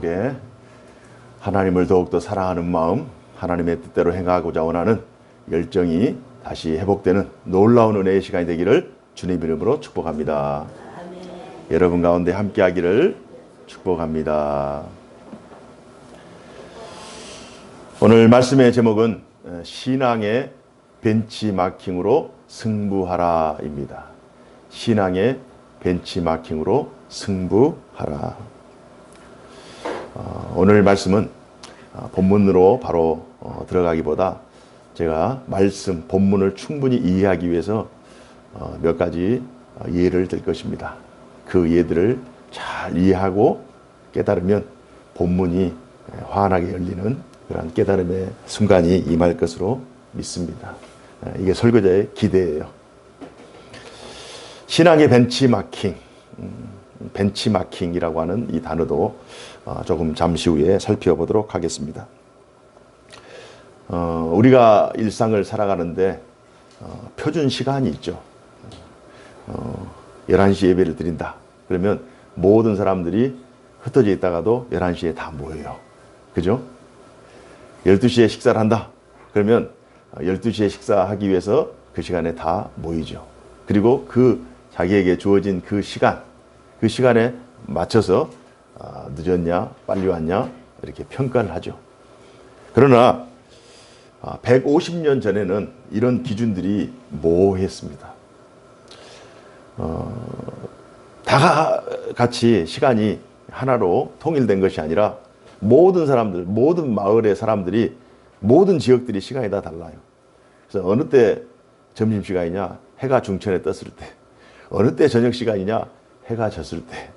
속에 하나님을 더욱더 사랑하는 마음, 하나님의 뜻대로 행하고자 원하는 열정이 다시 회복되는 놀라운 은혜의 시간이 되기를 주님 이름으로 축복합니다. 아멘. 여러분 가운데 함께하기를 축복합니다. 오늘 말씀의 제목은 신앙의 벤치마킹으로 승부하라입니다. 신앙의 벤치마킹으로 승부하라. 오늘 말씀은 본문으로 바로 들어가기보다 제가 말씀, 본문을 충분히 이해하기 위해서 몇 가지 예를 들 것입니다. 그 예들을 잘 이해하고 깨달으면 본문이 환하게 열리는 그런 깨달음의 순간이 임할 것으로 믿습니다. 이게 설교자의 기대예요. 신앙의 벤치마킹, 벤치마킹이라고 하는 이 단어도 조금 잠시 후에 살펴보도록 하겠습니다. 우리가 일상을 살아가는데 표준 시간이 있죠. 11시 예배를 드린다. 그러면 모든 사람들이 흩어져 있다가도 11시에 다 모여요. 그죠? 12시에 식사를 한다. 그러면 12시에 식사하기 위해서 그 시간에 다 모이죠. 그리고 그 자기에게 주어진 그 시간에 맞춰서 늦었냐, 빨리 왔냐 이렇게 평가를 하죠. 그러나 150년 전에는 이런 기준들이 모호했습니다. 다 같이 시간이 하나로 통일된 것이 아니라 모든 사람들, 모든 마을의 사람들이, 모든 지역들이 시간이 다 달라요. 그래서 어느 때 점심시간이냐, 해가 중천에 떴을 때, 어느 때 저녁시간이냐, 해가 졌을 때.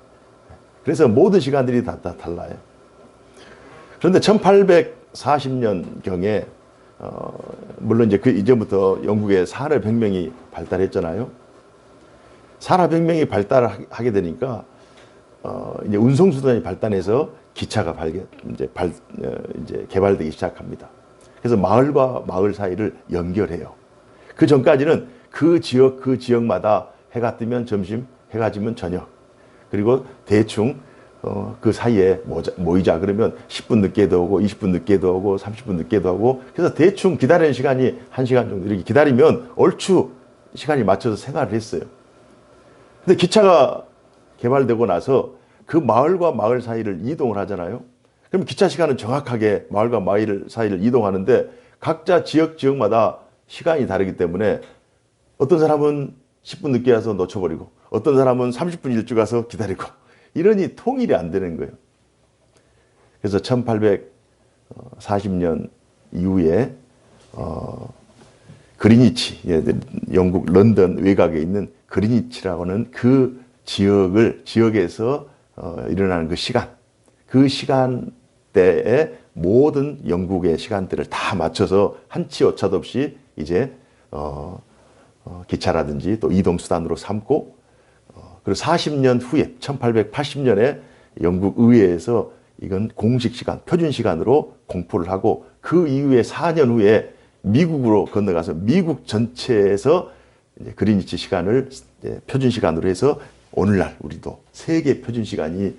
그래서 모든 시간들이 다 달라요. 그런데 1840년경에 물론 이제 그 이전부터 영국의 산업혁명이 발달했잖아요. 산업혁명이 발달하게 되니까 이제 운송수단이 발달해서 기차가 이제 개발되기 시작합니다. 그래서 마을과 마을 사이를 연결해요. 그 전까지는 그 지역마다 해가 뜨면 점심, 해가 지면 저녁. 그리고 대충 그 사이에 모이자 그러면 10분 늦게도 오고 20분 늦게도 오고 30분 늦게도 오고 그래서 대충 기다리는 시간이 1시간 정도 이렇게 기다리면 얼추 시간이 맞춰서 생활을 했어요. 근데 기차가 개발되고 나서 그 마을과 마을 사이를 이동을 하잖아요. 그럼 기차 시간은 정확하게 마을과 마을 사이를 이동하는데 각자 지역마다 시간이 다르기 때문에 어떤 사람은 10분 늦게 와서 놓쳐버리고 어떤 사람은 30분 일찍 와서 기다리고 이러니 통일이 안 되는 거예요. 그래서 1840년 이후에 그리니치, 영국 런던 외곽에 있는 그리니치라고 하는 그 지역에서 일어나는 그 시간대에 모든 영국의 시간대를 다 맞춰서 한치 오차도 없이 이제 기차라든지 또 이동수단으로 삼고 그리고 40년 후에 1880년에 영국 의회에서 이건 공식 시간, 표준 시간으로 공포를 하고 그 이후에 4년 후에 미국으로 건너가서 미국 전체에서 이제 그리니치 시간을 이제 표준 시간으로 해서 오늘날 우리도 세계 표준 시간이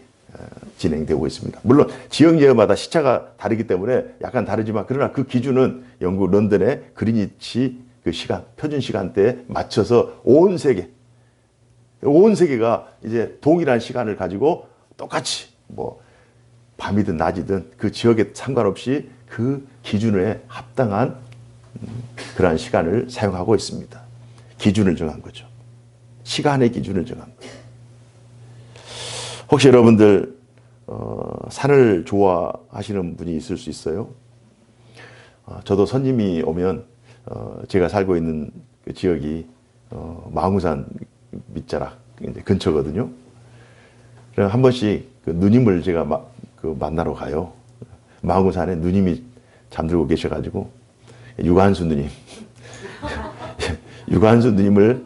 진행되고 있습니다. 물론 지역마다 시차가 다르기 때문에 약간 다르지만 그러나 그 기준은 영국 런던의 그리니치 그 시간, 표준 시간대에 맞춰서 온 세계가 이제 동일한 시간을 가지고 똑같이 뭐 밤이든 낮이든 그 지역에 상관없이 그 기준에 합당한 그러한 시간을 사용하고 있습니다. 기준을 정한 거죠. 시간의 기준을 정한 거죠. 혹시 여러분들 산을 좋아하시는 분이 있을 수 있어요. 저도 손님이 오면 제가 살고 있는 그 지역이 망우산 밑자락 이제 근처거든요. 그래서 한 번씩 그 누님을 제가 만나러 가요. 망우산에 누님이 잠들고 계셔가지고 유관수 누님을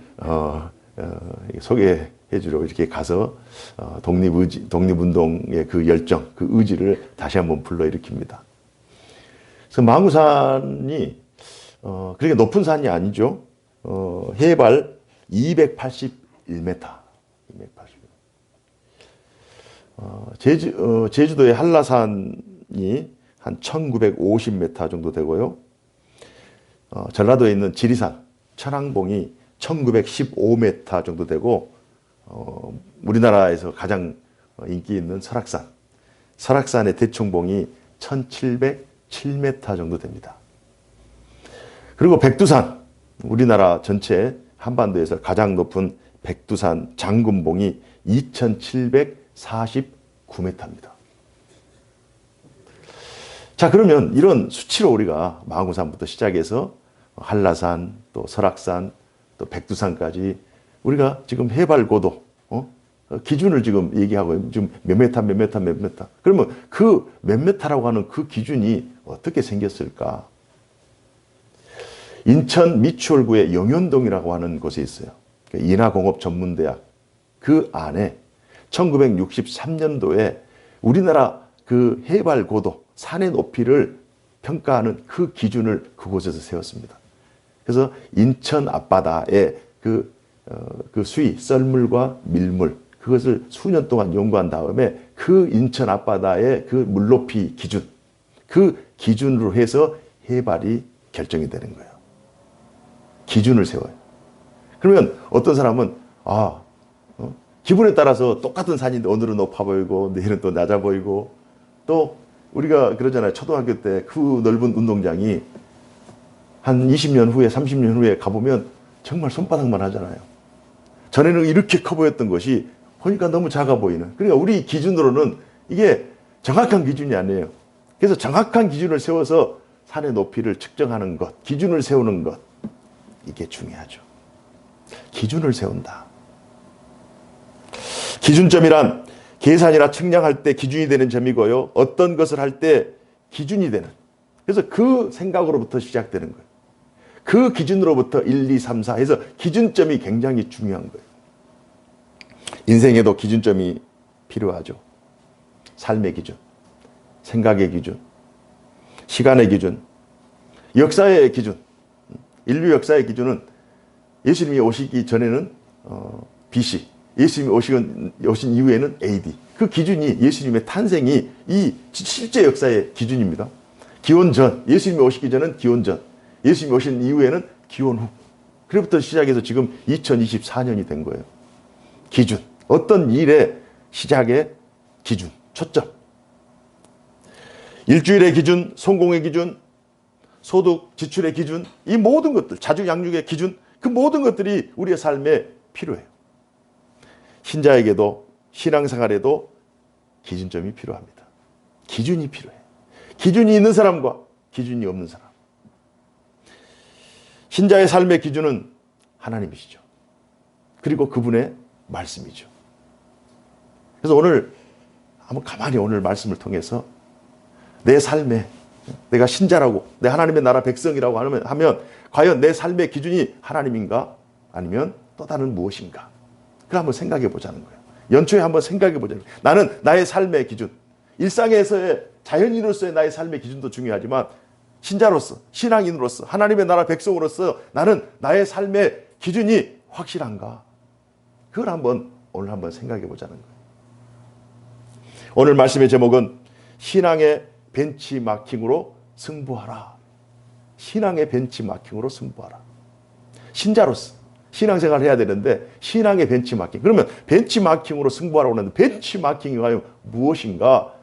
소개해주러 이렇게 가서 독립운동의 그 열정, 그 의지를 다시 한번 불러일으킵니다. 그래서 망우산이 그렇게 높은 산이 아니죠. 해발 281m. 제주도의 한라산이 한 1950m 정도 되고요. 전라도에 있는 지리산, 천왕봉이 1915m 정도 되고, 우리나라에서 가장 인기 있는 설악산의 대청봉이 1707m 정도 됩니다. 그리고 백두산, 우리나라 전체 한반도에서 가장 높은 백두산 장군봉이 2749m입니다. 자, 그러면 이런 수치로 우리가 마구산부터 시작해서 한라산, 또 설악산, 또 백두산까지 우리가 지금 해발 고도, 기준을 지금 얘기하고 지금 몇 메타, 몇 메타, 몇 메타. 그러면 그 몇 메타라고 하는 그 기준이 어떻게 생겼을까? 인천 미추홀구의 영현동이라고 하는 곳에 있어요. 인하공업전문대학. 그 안에 1963년도에 우리나라 그 해발 고도, 산의 높이를 평가하는 그 기준을 그곳에서 세웠습니다. 그래서 인천 앞바다의 그 수위, 썰물과 밀물, 그것을 수년 동안 연구한 다음에 그 인천 앞바다의 그 물높이 기준, 그 기준으로 해서 해발이 결정이 되는 거예요. 기준을 세워요. 그러면 어떤 사람은 기분에 따라서 똑같은 산인데 오늘은 높아 보이고 내일은 또 낮아 보이고, 또 우리가 그러잖아요. 초등학교 때 그 넓은 운동장이 한 20년 후에 30년 후에 가보면 정말 손바닥만 하잖아요. 전에는 이렇게 커 보였던 것이 보니까 너무 작아 보이는. 그러니까 우리 기준으로는 이게 정확한 기준이 아니에요. 그래서 정확한 기준을 세워서 산의 높이를 측정하는 것, 기준을 세우는 것, 이게 중요하죠. 기준을 세운다. 기준점이란 계산이나 측량할 때 기준이 되는 점이고요. 어떤 것을 할 때 기준이 되는. 그래서 그 생각으로부터 시작되는 거예요. 그 기준으로부터 1, 2, 3, 4 해서 기준점이 굉장히 중요한 거예요. 인생에도 기준점이 필요하죠. 삶의 기준, 생각의 기준, 시간의 기준, 역사의 기준. 인류 역사의 기준은 예수님이 오시기 전에는 BC, 예수님이 오신 이후에는 AD. 그 기준이 예수님의 탄생이 이 실제 역사의 기준입니다. 기원 전, 예수님이 오시기 전은 기원 전, 예수님이 오신 이후에는 기원 후. 그로부터 시작해서 지금 2024년이 된 거예요. 기준, 어떤 일의 시작의 기준, 초점. 일주일의 기준, 성공의 기준, 소득, 지출의 기준, 이 모든 것들, 자주 양육의 기준, 그 모든 것들이 우리의 삶에 필요해요. 신자에게도 신앙생활에도 기준점이 필요합니다. 기준이 필요해. 기준이 있는 사람과 기준이 없는 사람. 신자의 삶의 기준은 하나님이시죠. 그리고 그분의 말씀이죠. 그래서 오늘 한번 가만히 오늘 말씀을 통해서 내 삶에 내가 신자라고, 내 하나님의 나라 백성이라고 하면 과연 내 삶의 기준이 하나님인가? 아니면 또 다른 무엇인가? 그걸 한번 생각해 보자는 거예요. 연초에 한번 생각해 보자는 거예요. 나는 나의 삶의 기준, 일상에서의 자연인으로서의 나의 삶의 기준도 중요하지만 신자로서, 신앙인으로서, 하나님의 나라 백성으로서 나는 나의 삶의 기준이 확실한가? 그걸 오늘 한번 생각해 보자는 거예요. 오늘 말씀의 제목은 신앙의 벤치마킹으로 승부하라. 신앙의 벤치마킹으로 승부하라. 신자로서 신앙생활을 해야 되는데 신앙의 벤치마킹. 그러면 벤치마킹으로 승부하라고 하는데 벤치마킹이 과연 무엇인가?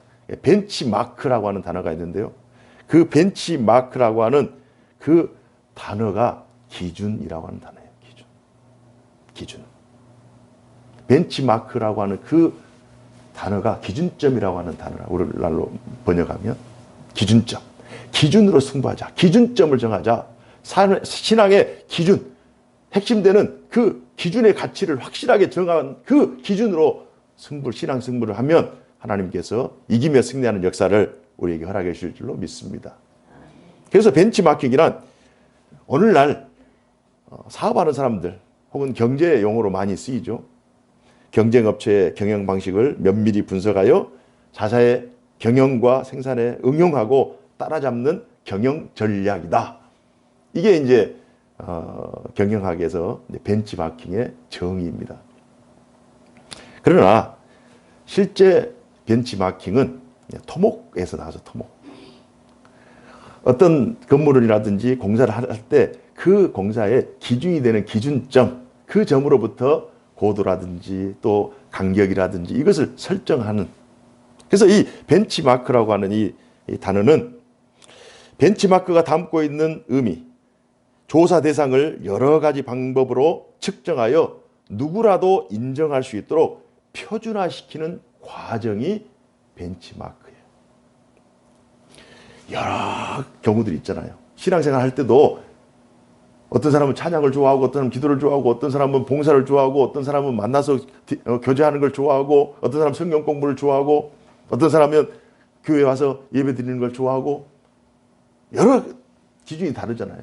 벤치마크라고 하는 단어가 있는데요. 그 벤치마크라고 하는 그 단어가 기준이라고 하는 단어예요. 기준. 벤치마크라고 하는 그 단어가 기준점이라고 하는 단어라고 우리말로 번역하면 기준점. 기준으로 승부하자. 기준점을 정하자. 신앙의 기준, 핵심되는 그 기준의 가치를 확실하게 정한 그 기준으로 신앙 승부를 하면 하나님께서 이기며 승리하는 역사를 우리에게 허락해 주실 줄로 믿습니다. 그래서 벤치마킹이란 오늘날 사업하는 사람들 혹은 경제 용어로 많이 쓰이죠. 경쟁업체의 경영 방식을 면밀히 분석하여 자사의 경영과 생산에 응용하고 따라잡는 경영 전략이다. 이게 이제 경영학에서 벤치마킹의 정의입니다. 그러나 실제 벤치마킹은 토목에서 나와서 토목. 어떤 건물이라든지 공사를 할 때 그 공사의 기준이 되는 기준점, 그 점으로부터 고도라든지 또 간격이라든지 이것을 설정하는. 그래서 이 벤치마크라고 하는 이 단어는 벤치마크가 담고 있는 의미, 조사 대상을 여러 가지 방법으로 측정하여 누구라도 인정할 수 있도록 표준화시키는 과정이 벤치마크예요. 여러 경우들이 있잖아요. 신앙생활 할 때도 어떤 사람은 찬양을 좋아하고 어떤 사람은 기도를 좋아하고 어떤 사람은 봉사를 좋아하고 어떤 사람은 만나서 교제하는 걸 좋아하고 어떤 사람은 성경 공부를 좋아하고 어떤 사람은 교회 와서 예배 드리는 걸 좋아하고 여러 기준이 다르잖아요.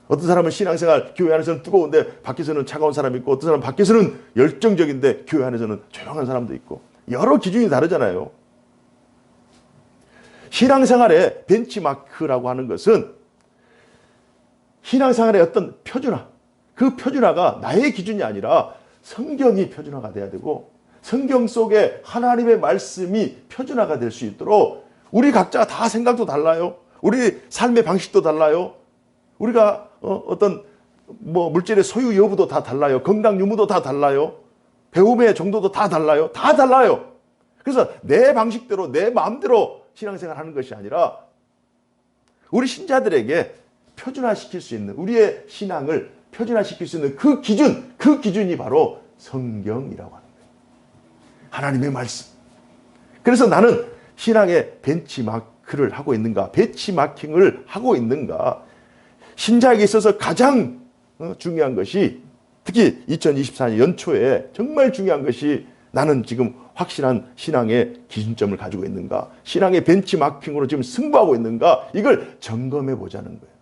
어떤 사람은 신앙생활 교회 안에서는 뜨거운데 밖에서는 차가운 사람이 있고 어떤 사람은 밖에서는 열정적인데 교회 안에서는 조용한 사람도 있고 여러 기준이 다르잖아요. 신앙생활의 벤치마크라고 하는 것은 신앙생활의 어떤 표준화, 그 표준화가 나의 기준이 아니라 성경이 표준화가 돼야 되고 성경 속에 하나님의 말씀이 표준화가 될 수 있도록 우리 각자 다 생각도 달라요. 우리 삶의 방식도 달라요. 우리가 어떤 물질의 소유 여부도 다 달라요. 건강 유무도 다 달라요. 배움의 정도도 다 달라요. 다 달라요. 그래서 내 방식대로 내 마음대로 신앙생활 하는 것이 아니라 우리 신자들에게 표준화시킬 수 있는 우리의 신앙을 표준화시킬 수 있는 그 기준이 바로 성경이라고 하는 거예요. 하나님의 말씀. 그래서 나는 신앙의 벤치마크를 하고 있는가, 벤치마킹을 하고 있는가. 신자에게 있어서 가장 중요한 것이 특히 2024년 연초에 정말 중요한 것이 나는 지금 확실한 신앙의 기준점을 가지고 있는가, 신앙의 벤치마킹으로 지금 승부하고 있는가, 이걸 점검해 보자는 거예요.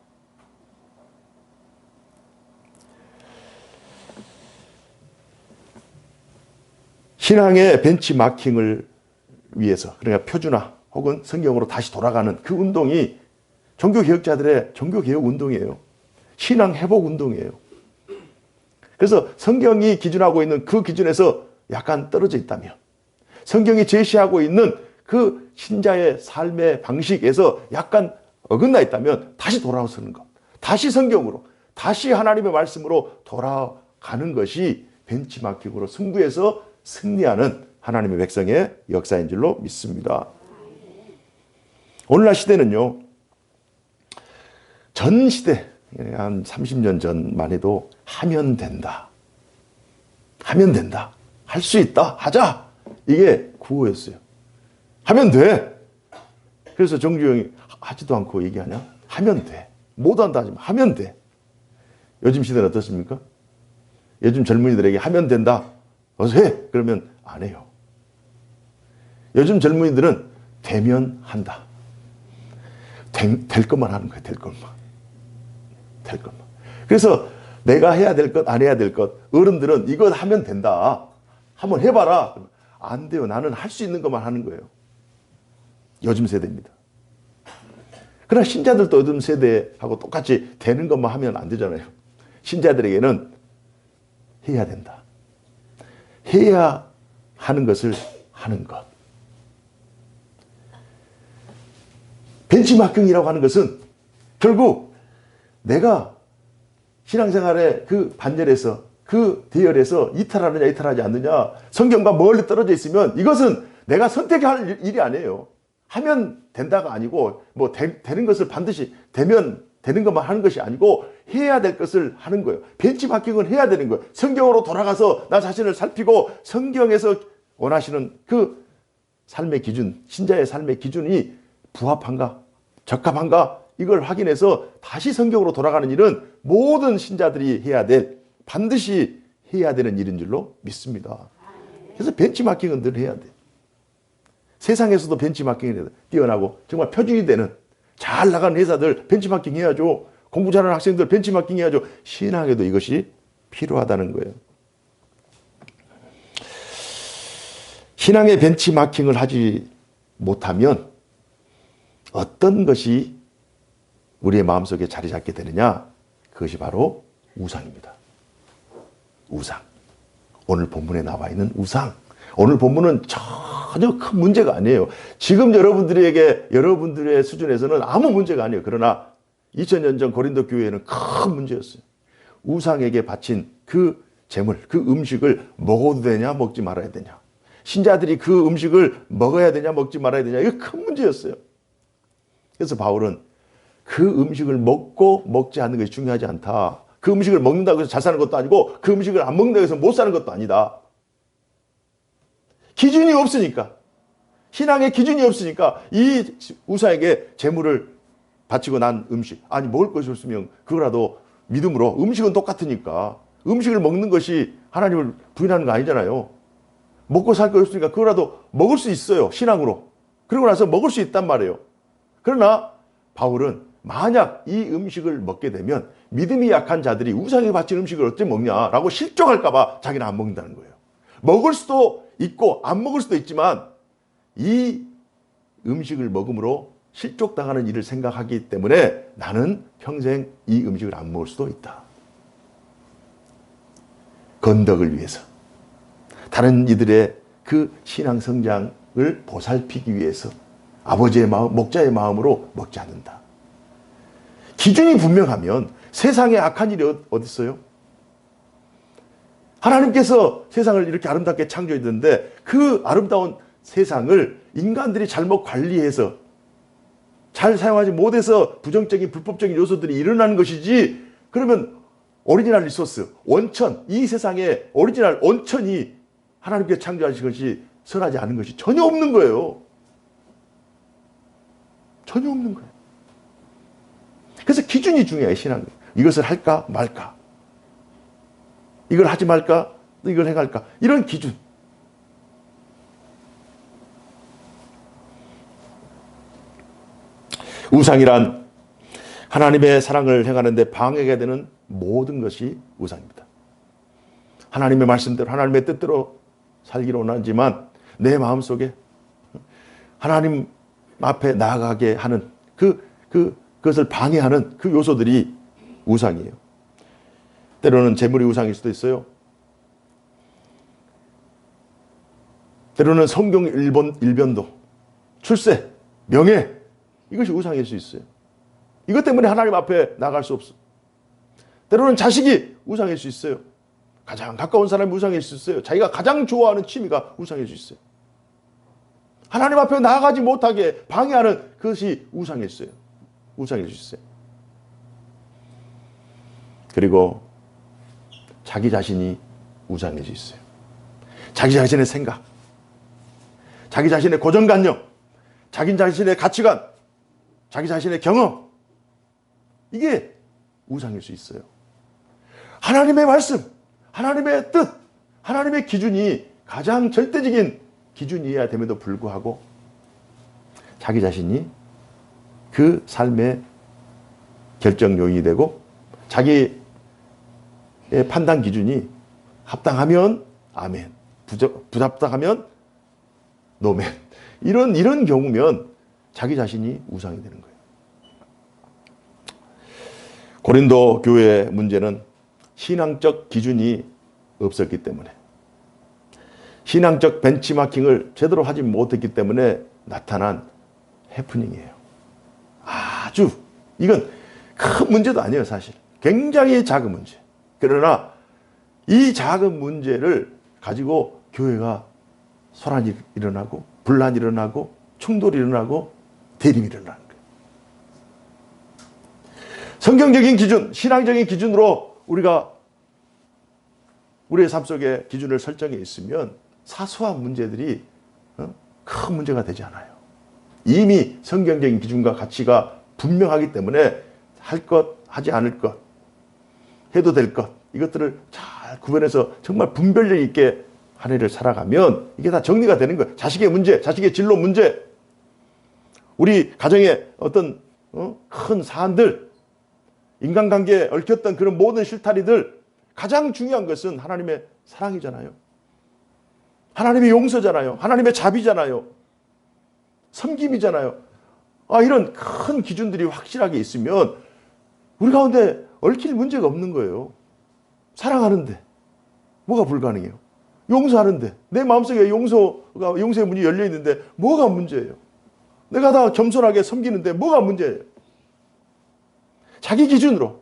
신앙의 벤치마킹을 위해서, 그러니까 표준화 혹은 성경으로 다시 돌아가는 그 운동이 종교개혁자들의 종교개혁 운동이에요. 신앙 회복 운동이에요. 그래서 성경이 기준하고 있는 그 기준에서 약간 떨어져 있다면, 성경이 제시하고 있는 그 신자의 삶의 방식에서 약간 어긋나 있다면 다시 돌아서는 것, 다시 성경으로, 다시 하나님의 말씀으로 돌아가는 것이 벤치마킹으로 승부해서 승리하는 하나님의 백성의 역사인 줄로 믿습니다. 오늘날 시대는요, 전 시대, 한 30년 전만 해도 하면 된다. 하면 된다. 할 수 있다. 하자. 이게 구호였어요. 하면 돼. 그래서 정주영이 하지도 않고 얘기하냐? 하면 돼. 못한다 하지만 하면 돼. 요즘 시대는 어떻습니까? 요즘 젊은이들에게 하면 된다. 어서 해. 그러면 안 해요. 요즘 젊은이들은 되면 한다. 될 것만 하는 거예요. 될 것만. 될 것만. 그래서 내가 해야 될 것, 안 해야 될 것. 어른들은 이거 하면 된다. 한번 해봐라. 안 돼요. 나는 할 수 있는 것만 하는 거예요. 요즘 세대입니다. 그러나 신자들도 요즘 세대하고 똑같이 되는 것만 하면 안 되잖아요. 신자들에게는 해야 된다. 해야 하는 것을 하는 것. 벤치마킹이라고 하는 것은 결국 내가 신앙생활의 그 반열에서, 그 대열에서 이탈하느냐 이탈하지 않느냐, 성경과 멀리 떨어져 있으면 이것은 내가 선택할 일이 아니에요. 하면 된다가 아니고 되는 것을 반드시 되면 되는 것만 하는 것이 아니고 해야 될 것을 하는 거예요. 벤치마킹은 해야 되는 거예요. 성경으로 돌아가서 나 자신을 살피고 성경에서 원하시는 그 삶의 기준, 신자의 삶의 기준이 부합한가, 적합한가, 이걸 확인해서 다시 성경으로 돌아가는 일은 모든 신자들이 해야 될, 반드시 해야 되는 일인 줄로 믿습니다. 그래서 벤치마킹은 늘 해야 돼. 세상에서도 벤치마킹이 뛰어나고 정말 표준이 되는 잘 나가는 회사들 벤치마킹 해야죠. 공부 잘하는 학생들 벤치마킹 해야죠. 신앙에도 이것이 필요하다는 거예요. 신앙의 벤치마킹을 하지 못하면 어떤 것이 우리의 마음속에 자리 잡게 되느냐? 그것이 바로 우상입니다. 우상. 오늘 본문에 나와 있는 우상. 오늘 본문은 전혀 큰 문제가 아니에요. 지금 여러분들의 수준에서는 아무 문제가 아니에요. 그러나 2000년 전 고린도 교회에는 큰 문제였어요. 우상에게 바친 그 제물, 그 음식을 먹어도 되냐, 먹지 말아야 되냐. 신자들이 그 음식을 먹어야 되냐, 먹지 말아야 되냐. 이거 큰 문제였어요. 그래서 바울은 그 음식을 먹고 먹지 않는 것이 중요하지 않다. 그 음식을 먹는다고 해서 잘 사는 것도 아니고 그 음식을 안 먹는다고 해서 못 사는 것도 아니다. 기준이 없으니까. 신앙의 기준이 없으니까 이 우상에게 제물을 바치고 난 음식. 아니 먹을 것이 없으면 그거라도 믿음으로 음식은 똑같으니까 음식을 먹는 것이 하나님을 부인하는 거 아니잖아요. 먹고 살 거 없으니까 그거라도 먹을 수 있어요. 신앙으로. 그러고 나서 먹을 수 있단 말이에요. 그러나 바울은 만약 이 음식을 먹게 되면 믿음이 약한 자들이 우상에 바친 음식을 어떻게 먹냐라고 실족할까 봐 자기는 안 먹는다는 거예요. 먹을 수도 있고 안 먹을 수도 있지만 이 음식을 먹음으로 실족당하는 일을 생각하기 때문에 나는 평생 이 음식을 안 먹을 수도 있다. 건덕을 위해서. 다른 이들의 그 신앙 성장을 보살피기 위해서 아버지의 마음, 목자의 마음으로 먹지 않는다. 기준이 분명하면 세상에 악한 일이 어디 있어요? 하나님께서 세상을 이렇게 아름답게 창조했는데 그 아름다운 세상을 인간들이 잘못 관리해서 잘 사용하지 못해서 부정적인 불법적인 요소들이 일어나는 것이지. 그러면 오리지널 리소스, 원천, 이 세상에 오리지널 원천이 하나님께서 창조하신 것이 선하지 않은 것이 전혀 없는 거예요. 전혀 없는 거예요. 그래서 기준이 중요해요. 신앙은. 이것을 할까 말까. 이걸 하지 말까, 이걸 행할까. 이런 기준. 우상이란 하나님의 사랑을 행하는데 방해가 되는 모든 것이 우상입니다. 하나님의 말씀대로 하나님의 뜻대로 살기로 원하지만 내 마음속에 하나님 앞에 나아가게 하는 그것을 방해하는 그 요소들이 우상이에요. 때로는 재물이 우상일 수도 있어요. 때로는 성경 일변도, 출세, 명예, 이것이 우상일 수 있어요. 이것 때문에 하나님 앞에 나갈 수 없어. 때로는 자식이 우상일 수 있어요. 가장 가까운 사람이 우상일 수 있어요. 자기가 가장 좋아하는 취미가 우상일 수 있어요. 하나님 앞에 나아가지 못하게 방해하는 그것이 우상일 수 있어요. 우상일 수 있어요. 그리고 자기 자신이 우상일 수 있어요. 자기 자신의 생각, 자기 자신의 고정관념, 자기 자신의 가치관, 자기 자신의 경험, 이게 우상일 수 있어요. 하나님의 말씀, 하나님의 뜻, 하나님의 기준이 가장 절대적인 기준이어야 됨에도 불구하고 자기 자신이 그 삶의 결정 요인이 되고 자기의 판단 기준이 합당하면 아멘, 부합당하면 노멘. 이런 경우면 자기 자신이 우상이 되는 거예요. 고린도 교회의 문제는 신앙적 기준이 없었기 때문에, 신앙적 벤치마킹을 제대로 하지 못했기 때문에 나타난 해프닝이에요. 이건 큰 문제도 아니에요, 사실. 굉장히 작은 문제. 그러나 이 작은 문제를 가지고 교회가 소란이 일어나고 분란이 일어나고 충돌이 일어나고 대립이 일어나는 거예요. 성경적인 기준, 신앙적인 기준으로 우리가 우리의 삶 속에 기준을 설정해 있으면 사소한 문제들이 큰 문제가 되지 않아요. 이미 성경적인 기준과 가치가 분명하기 때문에 할 것, 하지 않을 것, 해도 될 것, 이것들을 잘 구분해서 정말 분별력 있게 한 해를 살아가면 이게 다 정리가 되는 거예요. 자식의 문제, 자식의 진로 문제, 우리 가정의 어떤 큰 사안들, 인간관계에 얽혔던 그런 모든 실타리들, 가장 중요한 것은 하나님의 사랑이잖아요. 하나님의 용서잖아요. 하나님의 자비잖아요. 섬김이잖아요. 이런 큰 기준들이 확실하게 있으면 우리 가운데 얽힐 문제가 없는 거예요. 사랑하는데 뭐가 불가능해요? 용서하는데 내 마음속에 용서의 문이 열려 있는데 뭐가 문제예요? 내가 다 겸손하게 섬기는데 뭐가 문제예요? 자기 기준.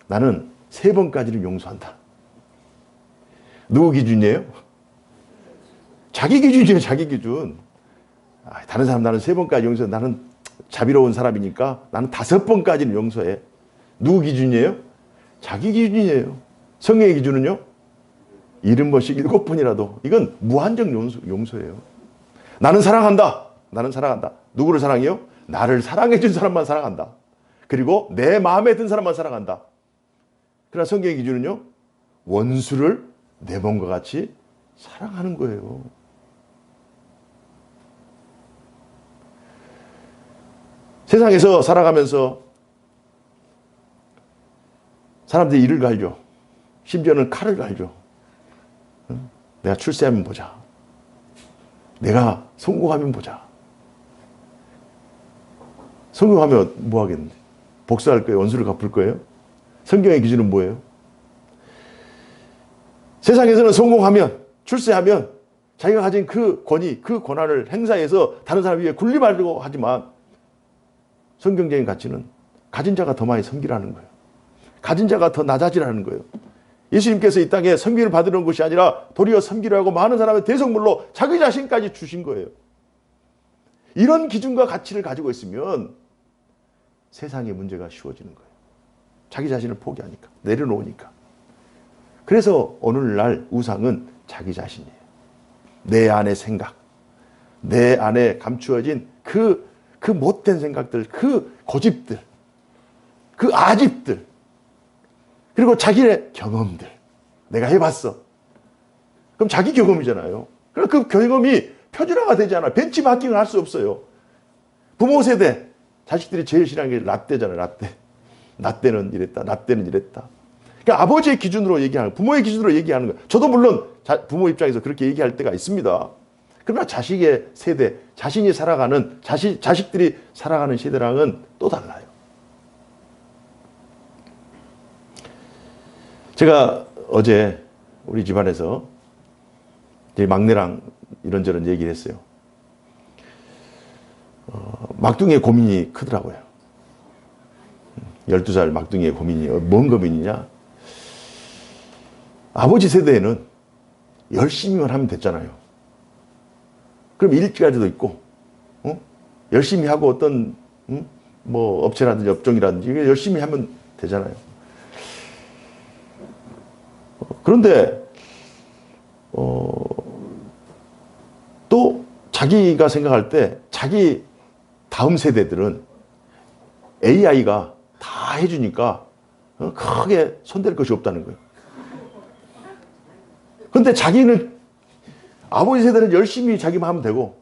나는 3번까지는 용서한다. 누구 기준이에요? 자기 기준이에요, 자기 기준. 다른 사람 나는 3번까지 용서해. 나는 자비로운 사람이니까 나는 5번까지는 용서해. 누구 기준이에요? 자기 기준이에요. 성령의 기준은요? 70번씩 7번이라도. 이건 무한정 용서예요. 나는 사랑한다. 누구를 사랑해요? 나를 사랑해 준 사람만 사랑한다. 그리고 내 마음에 든 사람만 사랑한다. 그러나 성경의 기준은요? 원수를 내 몸과 같이 사랑하는 거예요. 세상에서 살아가면서 사람들이 이를 갈죠. 심지어는 칼을 갈죠. 내가 출세하면 보자. 내가 성공하면 보자. 성공하면 뭐 하겠는데? 복수할 거예요? 원수를 갚을 거예요? 성경의 기준은 뭐예요? 세상에서는 성공하면, 출세하면 자기가 가진 그 권위, 그 권한을 행사해서 다른 사람 위에 군림하려고 하지만 성경적인 가치는 가진 자가 더 많이 섬기라는 거예요. 가진 자가 더 낮아지라는 거예요. 예수님께서 이 땅에 섬김을 받으는 것이 아니라 도리어 섬기려 하고 많은 사람의 대성물로 자기 자신까지 주신 거예요. 이런 기준과 가치를 가지고 있으면 세상의 문제가 쉬워지는 거예요. 자기 자신을 포기하니까, 내려놓으니까. 그래서 오늘날 우상은 자기 자신이에요. 내 안의 생각, 내 안에 감추어진 그 못된 생각들, 그 고집들, 그 아집들, 그리고 자기의 경험들. 내가 해봤어. 그럼 자기 경험이잖아요. 그럼 그 경험이 표준화가 되지 않아요. 벤치마킹을 할 수 없어요. 부모 세대, 자식들이 제일 싫어하는 게 라떼잖아요. 라떼. 라떼는 이랬다. 라떼는 이랬다. 그러니까 아버지의 기준으로 얘기하는 거예요. 부모의 기준으로 얘기하는 거예요. 저도 물론 부모 입장에서 그렇게 얘기할 때가 있습니다. 그러나 자식의 세대, 자신이 살아가는, 자식들이 살아가는 세대랑은 또 달라요. 제가 어제 우리 집안에서 제 막내랑 이런저런 얘기를 했어요. 막둥이의 고민이 크더라고요. 12살 막둥이의 고민이 뭔 고민이냐? 아버지 세대에는 열심히만 하면 됐잖아요. 그럼 일자리도 있고, 열심히 하고 어떤 뭐 업체라든지 업종이라든지 열심히 하면 되잖아요. 그런데 또 자기가 생각할 때 자기 다음 세대들은 AI가 다 해주니까 크게 손댈 것이 없다는 거예요. 그런데 자기는 아버지 세대는 열심히 자기만 하면 되고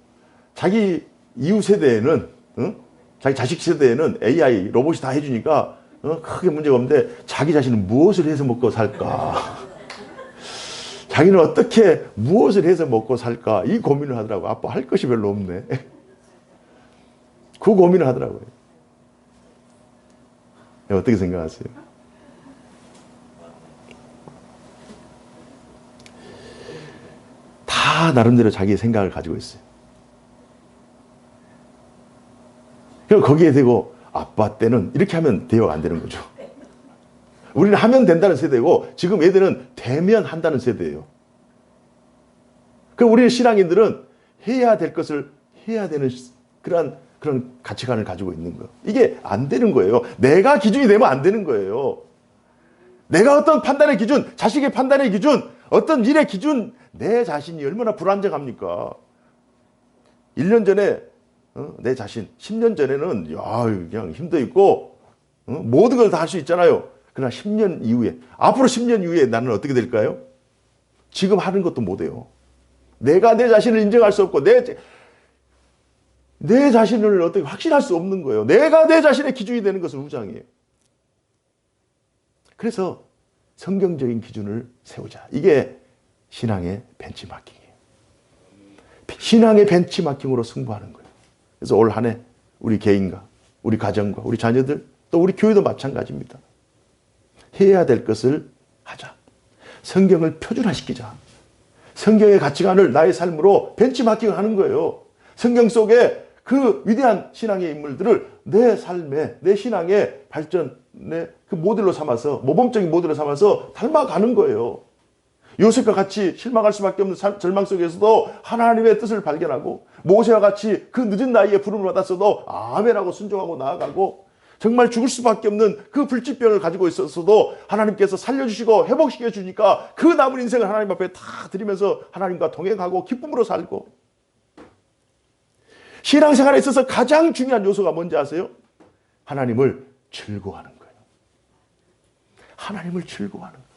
자기 이후 세대에는 자기 자식 세대에는 AI 로봇이 다 해주니까 크게 문제가 없는데 자기 자신은 무엇을 해서 먹고 살까? 자기는 어떻게 무엇을 해서 먹고 살까? 이 고민을 하더라고요. 아빠 할 것이 별로 없네. 그 고민을 하더라고요. 어떻게 생각하세요? 다 나름대로 자기의 생각을 가지고 있어요. 그리고 거기에 대고 아빠 때는 이렇게 하면 대화가 안 되는 거죠. 우리는 하면 된다는 세대고 지금 애들은 되면 한다는 세대예요. 그럼 우리는 신앙인들은 해야 될 것을 해야 되는 그런 가치관을 가지고 있는 거예요. 이게 안 되는 거예요. 내가 기준이 되면 안 되는 거예요. 내가 어떤 판단의 기준, 자식의 판단의 기준, 어떤 일의 기준, 내 자신이 얼마나 불안정합니까? 1년 전에 내 자신, 10년 전에는 그냥 힘도 있고 모든 걸 다 할 수 있잖아요. 그러나 10년 이후에, 앞으로 10년 이후에 나는 어떻게 될까요? 지금 하는 것도 못해요. 내가 내 자신을 인정할 수 없고 내 자신을 어떻게 확신할 수 없는 거예요. 내가 내 자신의 기준이 되는 것은 우상이에요. 그래서 성경적인 기준을 세우자. 이게 신앙의 벤치마킹이에요. 신앙의 벤치마킹으로 승부하는 거예요. 그래서 올 한 해 우리 개인과 우리 가정과 우리 자녀들 또 우리 교회도 마찬가지입니다. 해야 될 것을 하자. 성경을 표준화시키자. 성경의 가치관을 나의 삶으로 벤치마킹을 하는 거예요. 성경 속에 그 위대한 신앙의 인물들을 내 삶에, 내 신앙의 발전의 그 모델로 삼아서, 모범적인 모델로 삼아서 닮아가는 거예요. 요셉과 같이 실망할 수밖에 없는 절망 속에서도 하나님의 뜻을 발견하고, 모세와 같이 그 늦은 나이에 부름을 받았어도 아멘하고 순종하고 나아가고, 정말 죽을 수밖에 없는 그 불치병을 가지고 있었어도 하나님께서 살려주시고 회복시켜 주니까 그 남은 인생을 하나님 앞에 다 드리면서 하나님과 동행하고 기쁨으로 살고. 신앙생활에 있어서 가장 중요한 요소가 뭔지 아세요? 하나님을 즐거워하는 거예요. 하나님을 즐거워하는 거예요.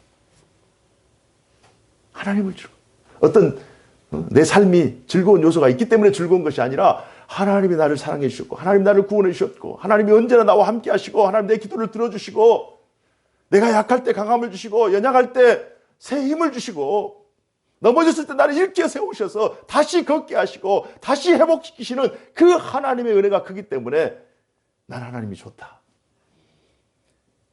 하나님을 즐거워. 어떤 내 삶이 즐거운 요소가 있기 때문에 즐거운 것이 아니라 하나님이 나를 사랑해 주셨고, 하나님 나를 구원해 주셨고, 하나님이 언제나 나와 함께 하시고, 하나님 내 기도를 들어주시고, 내가 약할 때 강함을 주시고, 연약할 때 새 힘을 주시고, 넘어졌을 때 나를 일깨워 세우셔서 다시 걷게 하시고 다시 회복시키시는 그 하나님의 은혜가 크기 때문에 난 하나님이 좋다.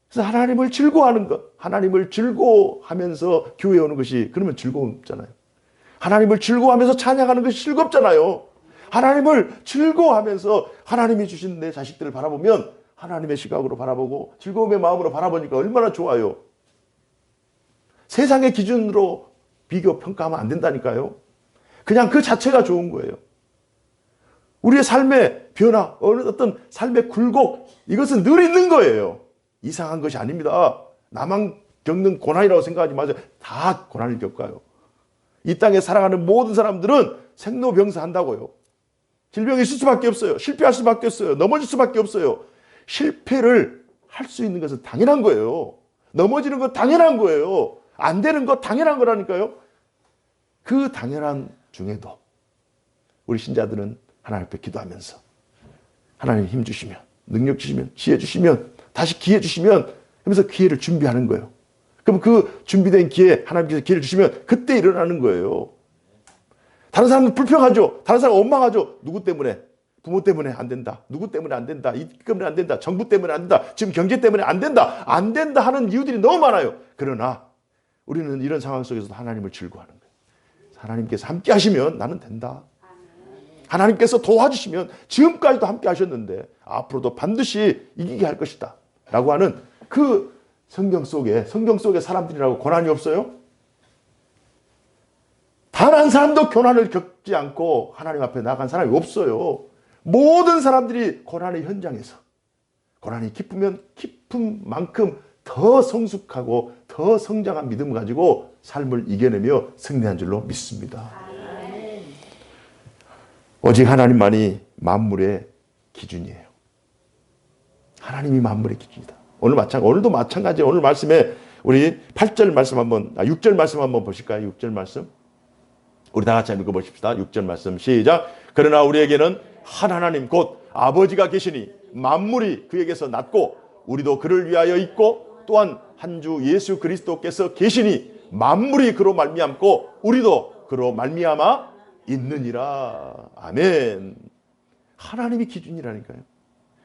그래서 하나님을 즐거워하는 것, 하나님을 즐거워하면서 교회에 오는 것이 그러면 즐거움잖아요. 하나님을 즐거워하면서 찬양하는 것이 즐겁잖아요. 하나님을 즐거워하면서 하나님이 주신 내 자식들을 바라보면 하나님의 시각으로 바라보고 즐거움의 마음으로 바라보니까 얼마나 좋아요. 세상의 기준으로 비교, 평가하면 안 된다니까요. 그냥 그 자체가 좋은 거예요. 우리의 삶의 변화, 어떤 삶의 굴곡, 이것은 늘 있는 거예요. 이상한 것이 아닙니다. 나만 겪는 고난이라고 생각하지 마세요. 다 고난을 겪어요. 이 땅에 살아가는 모든 사람들은 생로병사한다고요. 질병이 있을 수밖에 없어요. 실패할 수밖에 없어요. 넘어질 수밖에 없어요. 실패를 할 수 있는 것은 당연한 거예요. 넘어지는 건 당연한 거예요. 안 되는 거 당연한 거라니까요. 그 당연한 중에도 우리 신자들은 하나님 앞에 기도하면서 하나님 힘 주시면, 능력 주시면, 지혜 주시면, 다시 기회 주시면 하면서 기회를 준비하는 거예요. 그럼 그 준비된 기회, 하나님께서 기회를 주시면 그때 일어나는 거예요. 다른 사람은 불평하죠. 다른 사람은 원망하죠. 누구 때문에? 부모 때문에 안 된다. 누구 때문에 안 된다. 이 때문에 안 된다. 정부 때문에 안 된다. 지금 경제 때문에 안 된다. 안 된다 하는 이유들이 너무 많아요. 그러나 우리는 이런 상황 속에서도 하나님을 즐거워하는 거예요. 하나님께서 함께 하시면 나는 된다. 하나님께서 도와주시면 지금까지도 함께 하셨는데 앞으로도 반드시 이기게 할 것이다. 라고 하는 그 성경 속에 사람들이라고 고난이 없어요? 단 한 사람도 고난을 겪지 않고 하나님 앞에 나간 사람이 없어요. 모든 사람들이 고난의 현장에서 고난이 깊으면 깊은 만큼 더 성숙하고 더 성장한 믿음을 가지고 삶을 이겨내며 승리한 줄로 믿습니다. 오직 하나님만이 만물의 기준이에요. 하나님이 만물의 기준이다. 오늘도 마찬가지예요. 오늘 말씀에 우리 8절 말씀 6절 말씀 한번 보실까요? 6절 말씀. 우리 다 같이 한번 읽어보십시다. 6절 말씀 시작. 그러나 우리에게는 한 하나님 곧 아버지가 계시니 만물이 그에게서 났고 우리도 그를 위하여 있고 또한 한 주 예수 그리스도께서 계시니 만물이 그로 말미암고 우리도 그로 말미암아 있느니라. 아멘. 하나님이 기준이라니까요.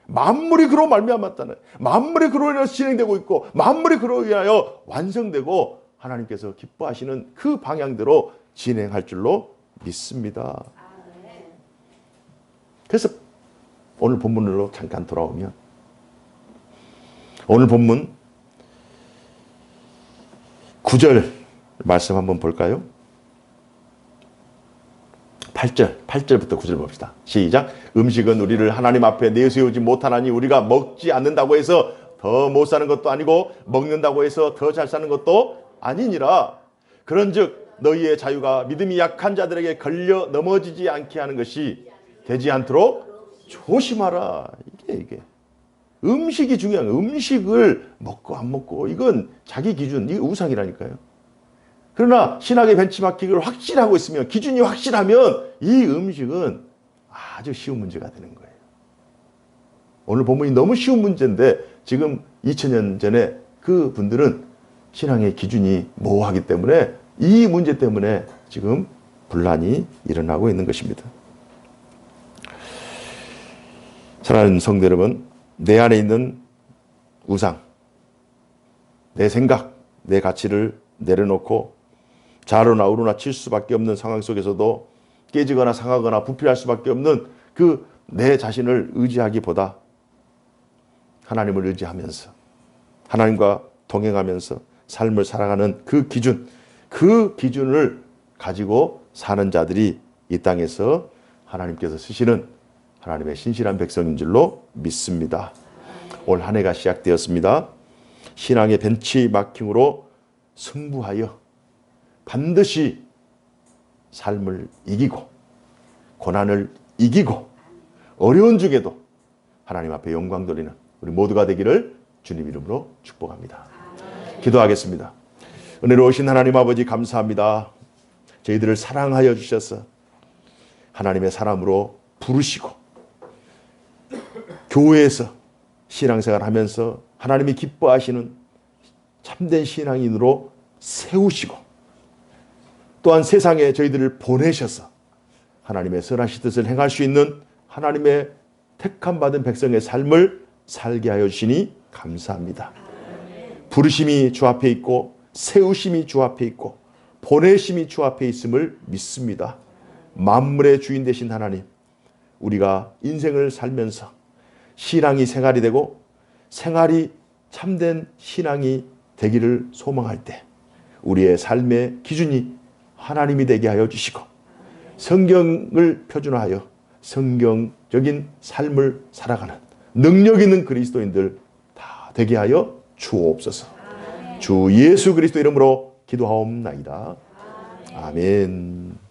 만물이 그로 말미암았다는, 만물이 그로 인해서 진행되고 있고 만물이 그로 인하여 완성되고 하나님께서 기뻐하시는 그 방향대로 진행할 줄로 믿습니다. 그래서 오늘 본문으로 잠깐 돌아오면 오늘 본문 9절 말씀 한번 볼까요? 8절부터 9절 봅시다. 시작. 음식은 우리를 하나님 앞에 내세우지 못하나니 우리가 먹지 않는다고 해서 더 못 사는 것도 아니고 먹는다고 해서 더 잘 사는 것도 아니니라. 그런즉 너희의 자유가 믿음이 약한 자들에게 걸려 넘어지지 않게 하는 것이 되지 않도록 조심하라. 이게 음식이 중요한 거예요. 음식을 먹고 안 먹고 이건 자기 기준, 이게 우상이라니까요. 그러나 신학의 벤치마킹을 확실하고 있으면, 기준이 확실하면 이 음식은 아주 쉬운 문제가 되는 거예요. 오늘 본문이 너무 쉬운 문제인데 지금 2000년 전에 그 분들은 신앙의 기준이 모호하기 때문에 이 문제 때문에 지금 분란이 일어나고 있는 것입니다. 사랑하는 성도 여러분, 내 안에 있는 우상, 내 생각, 내 가치를 내려놓고 좌로나 우로나 칠 수밖에 없는 상황 속에서도 깨지거나 상하거나 부패할 수밖에 없는 그 내 자신을 의지하기보다 하나님을 의지하면서 하나님과 동행하면서 삶을 살아가는 그 기준을 가지고 사는 자들이 이 땅에서 하나님께서 쓰시는 하나님의 신실한 백성인 줄로 믿습니다. 올 한 해가 시작되었습니다. 신앙의 벤치마킹으로 승부하여 반드시 삶을 이기고 고난을 이기고 어려운 중에도 하나님 앞에 영광 돌리는 우리 모두가 되기를 주님 이름으로 축복합니다. 기도하겠습니다. 은혜로우신 하나님 아버지 감사합니다. 저희들을 사랑하여 주셔서 하나님의 사람으로 부르시고 교회에서 신앙생활 하면서 하나님이 기뻐하시는 참된 신앙인으로 세우시고 또한 세상에 저희들을 보내셔서 하나님의 선하신 뜻을 행할 수 있는 하나님의 택함 받은 백성의 삶을 살게 하여 주시니 감사합니다. 부르심이 주 앞에 있고 세우심이 주 앞에 있고 보내심이 주 앞에 있음을 믿습니다. 만물의 주인 되신 하나님, 우리가 인생을 살면서 신앙이 생활이 되고 생활이 참된 신앙이 되기를 소망할 때 우리의 삶의 기준이 하나님이 되게 하여 주시고 성경을 표준화하여 성경적인 삶을 살아가는 능력 있는 그리스도인들 다 되게 하여 주옵소서. 주 예수 그리스도 이름으로 기도하옵나이다. 아멘.